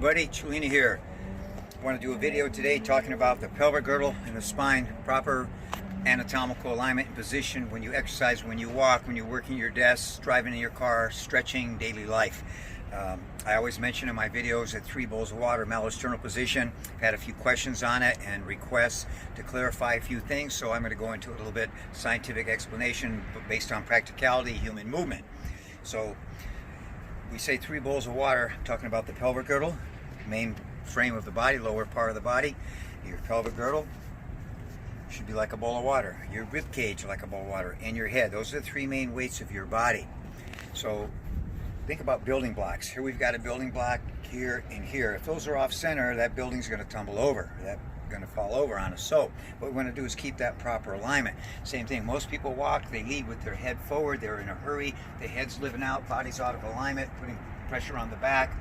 Buddy, Chelina here. I want to do a video today talking about the pelvic girdle and the spine, proper anatomical alignment and position when you exercise, when you walk, when you're working your desk, driving in your car, stretching, daily life. I always mention in my videos that 3 bowls of water, malosternal position. I've had a few questions on it and requests to clarify a few things, so I'm going to go into a little bit scientific explanation based on practicality, human movement. So we say 3 bowls of water, talking about the pelvic girdle, main frame of the body, lower part of the body. Your pelvic girdle should be like a bowl of water. Your rib cage like a bowl of water, and your head. Those are the 3 main weights of your body. So think about building blocks. Here we've got a building block here and here. If those are off center, that building's going to tumble over. That's going to fall over on us. So what we want to do is keep that proper alignment. Same thing. Most people walk, they lead with their head forward. They're in a hurry. The head's living out, body's out of alignment, putting pressure on the back,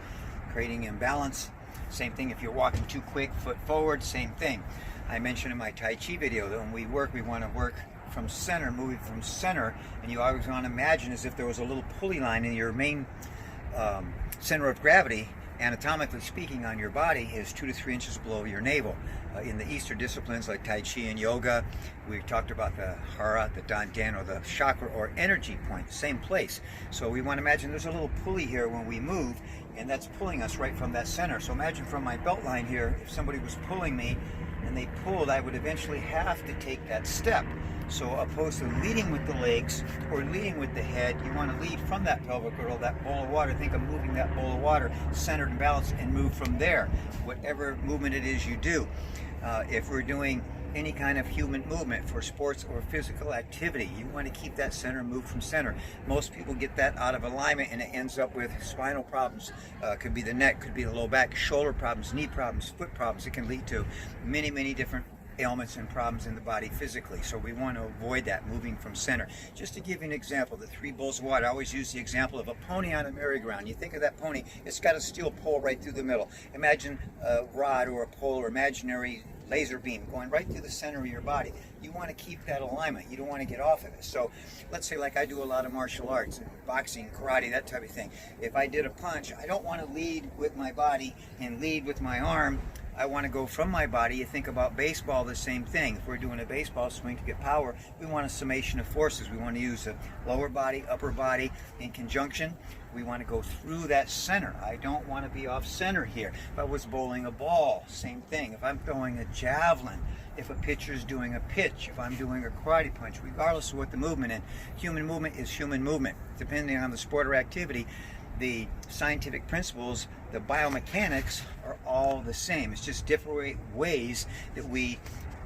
creating imbalance. Same thing if you're walking too quick, foot forward, same thing. I mentioned in my Tai Chi video that when we work, we want to work from center, moving from center, and you always want to imagine as if there was a little pulley line in your main center of gravity, anatomically speaking, on your body is 2 to 3 inches below your navel. In the Eastern disciplines like Tai Chi and yoga, we talked about the hara, the dantian, or the chakra or energy point, same place. So we want to imagine there's a little pulley here when we move, and that's pulling us right from that center. So imagine from my belt line here, if somebody was pulling me and they pulled, I would eventually have to take that step. So opposed to leading with the legs or leading with the head, you want to lead from that pelvic girdle, that bowl of water. Think of moving that bowl of water centered and balanced and move from there, whatever movement it is you do. If we're doing any kind of human movement for sports or physical activity, you want to keep that center, move from center. Most people get that out of alignment and it ends up with spinal problems. Could be the neck, could be the low back, shoulder problems, knee problems, foot problems. It can lead to many different ailments and problems in the body physically. So we want to avoid that, moving from center. Just to give you an example, the 3 bowls of water, I always use the example of a pony on a merry-go-round. You think of that pony, it's got a steel pole right through the middle. Imagine a rod or a pole or imaginary laser beam going right through the center of your body. You want to keep that alignment. You don't want to get off of it. So let's say like I do a lot of martial arts, boxing, karate, that type of thing. If I did a punch, I don't want to lead with my body and lead with my arm. I want to go from my body. You think about baseball, the same thing. If we're doing a baseball swing to get power, we want a summation of forces. We want to use the lower body, upper body in conjunction. We want to go through that center. I don't want to be off center here. If I was bowling a ball, same thing. If I'm throwing a javelin, if a pitcher's doing a pitch, if I'm doing a karate punch, regardless of what the movement is, human movement is human movement. Depending on the sport or activity, the scientific principles, the biomechanics are all the same. It's just different ways that we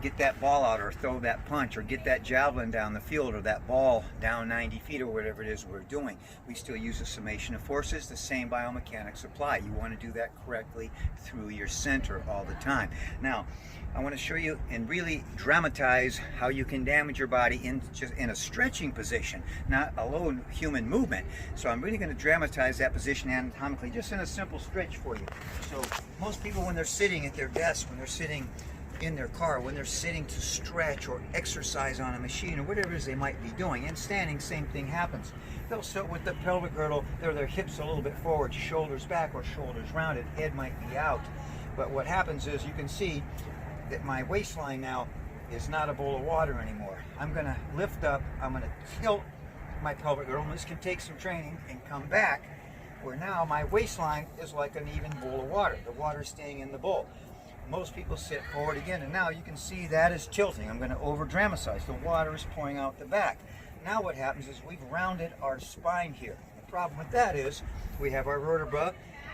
get that ball out or throw that punch or get that javelin down the field or that ball down 90 feet or whatever it is we're doing. We still use a summation of forces. The same biomechanics apply. You want to do that correctly through your center all the time. Now, I want to show you and really dramatize how you can damage your body in a stretching position, not alone human movement. So I'm really going to dramatize that position anatomically just in a simple stretch for you. So most people, when they're sitting at their desk, when they're sitting in their car, when they're sitting to stretch or exercise on a machine or whatever it is they might be doing, and standing, same thing happens. They'll sit with the pelvic girdle, their hips a little bit forward, shoulders back or shoulders rounded, head might be out. But what happens is you can see that my waistline now is not a bowl of water anymore. I'm going to lift up, I'm going to tilt my pelvic girdle, and this can take some training, and come back where now my waistline is like an even bowl of water. The water is staying in the bowl. Most people sit forward again, and now you can see that is tilting. I'm going to over dramatize. The water is pouring out the back. Now what happens is we've rounded our spine here. The problem with that is we have our vertebra,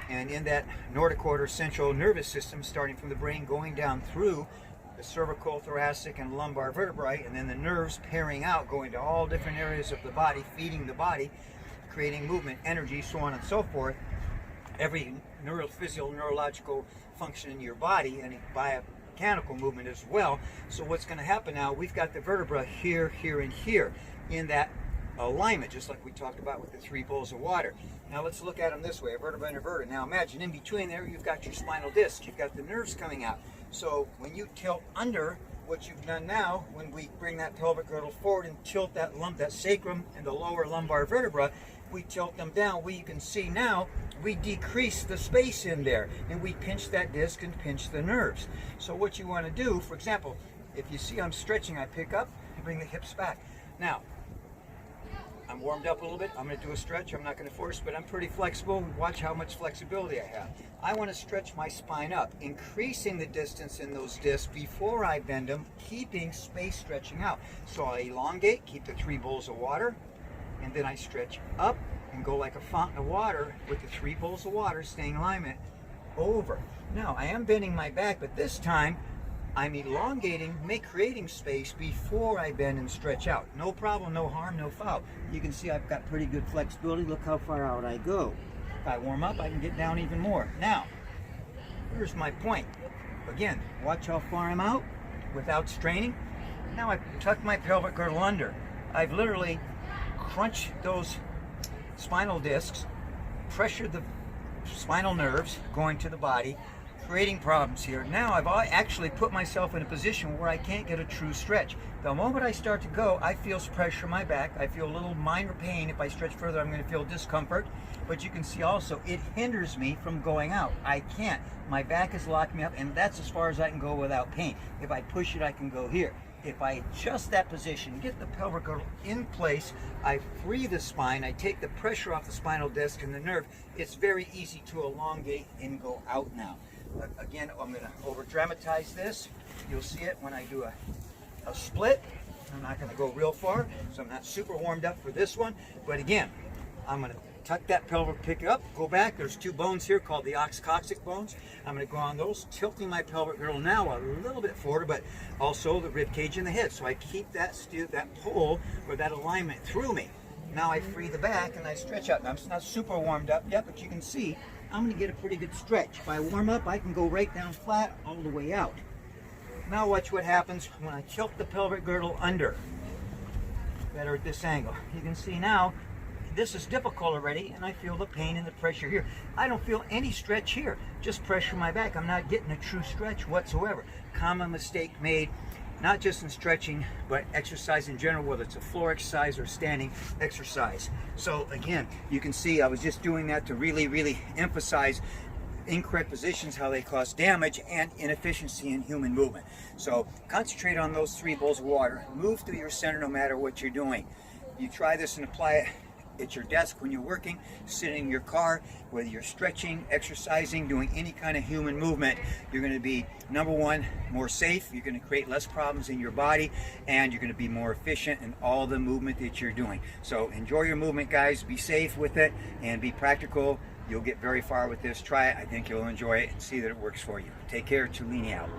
and in that notochord or central nervous system, starting from the brain, going down through the cervical, thoracic, and lumbar vertebrae, and then the nerves pairing out, going to all different areas of the body, feeding the body, creating movement, energy, so on and so forth. Every neurological function in your body, and biomechanical movement as well. So what's going to happen now, we've got the vertebra here, here, and here in that alignment, just like we talked about with the 3 bowls of water. Now let's look at them this way, a vertebra and a vertebra. Now imagine in between there, you've got your spinal disc, you've got the nerves coming out. So when you tilt under, what you've done now, when we bring that pelvic girdle forward and tilt that lump, that sacrum and the lower lumbar vertebra, we tilt them down, you can see now we decrease the space in there, and we pinch that disc and pinch the nerves. So what you want to do, for example, if you see I'm stretching, I pick up and bring the hips back. Now, I'm warmed up a little bit. I'm going to do a stretch. I'm not going to force, but I'm pretty flexible. Watch how much flexibility I have. I want to stretch my spine up, increasing the distance in those discs before I bend them, keeping space stretching out. So I elongate, keep the 3 bowls of water, and then I stretch up and go like a fountain of water with the 3 bowls of water staying in alignment over. Now, I am bending my back, but this time I'm elongating, creating space before I bend and stretch out. No problem, no harm, no foul. You can see I've got pretty good flexibility. Look how far out I go. If I warm up, I can get down even more. Now, here's my point. Again, watch how far I'm out without straining. Now I tuck my pelvic girdle under. I've literally crunched those spinal discs, pressured the spinal nerves going to the body, creating problems here. Now I've actually put myself in a position where I can't get a true stretch. The moment I start to go, I feel pressure in my back. I feel a little minor pain. If I stretch further, I'm going to feel discomfort. But you can see also, it hinders me from going out. I can't. My back is locking me up, and that's as far as I can go without pain. If I push it, I can go here. If I adjust that position, get the pelvic girdle in place, I free the spine, I take the pressure off the spinal disc and the nerve, it's very easy to elongate and go out now. Again, I'm going to over dramatize this. You'll see it when I do a split. I'm not going to go real far, so I'm not super warmed up for this one. But again, I'm going to tuck that pelvic, pick it up, go back. There's 2 bones here called the oxycoccyx bones. I'm going to go on those, tilting my pelvic girdle now a little bit forward, but also the rib cage and the head. So I keep that pull or that alignment through me. Now I free the back and I stretch out. Now I'm not super warmed up yet, but you can see I'm going to get a pretty good stretch. If I warm up, I can go right down flat all the way out. Now watch what happens when I tilt the pelvic girdle under. Better at this angle. You can see now this is difficult already, and I feel the pain and the pressure here. I don't feel any stretch here, just pressure my back. I'm not getting a true stretch whatsoever. Common mistake made, not just in stretching, but exercise in general, whether it's a floor exercise or standing exercise. So again, you can see I was just doing that to really emphasize incorrect positions, how they cause damage and inefficiency in human movement. So concentrate on those 3 bowls of water. Move through your center no matter what you're doing. You try this and apply it at your desk when you're working, sitting in your car, whether you're stretching, exercising, doing any kind of human movement, you're going to be, number one, more safe, you're going to create less problems in your body, and you're going to be more efficient in all the movement that you're doing. So enjoy your movement, guys. Be safe with it and be practical. You'll get very far with this. Try it. I think you'll enjoy it and see that it works for you. Take care. Tulini out.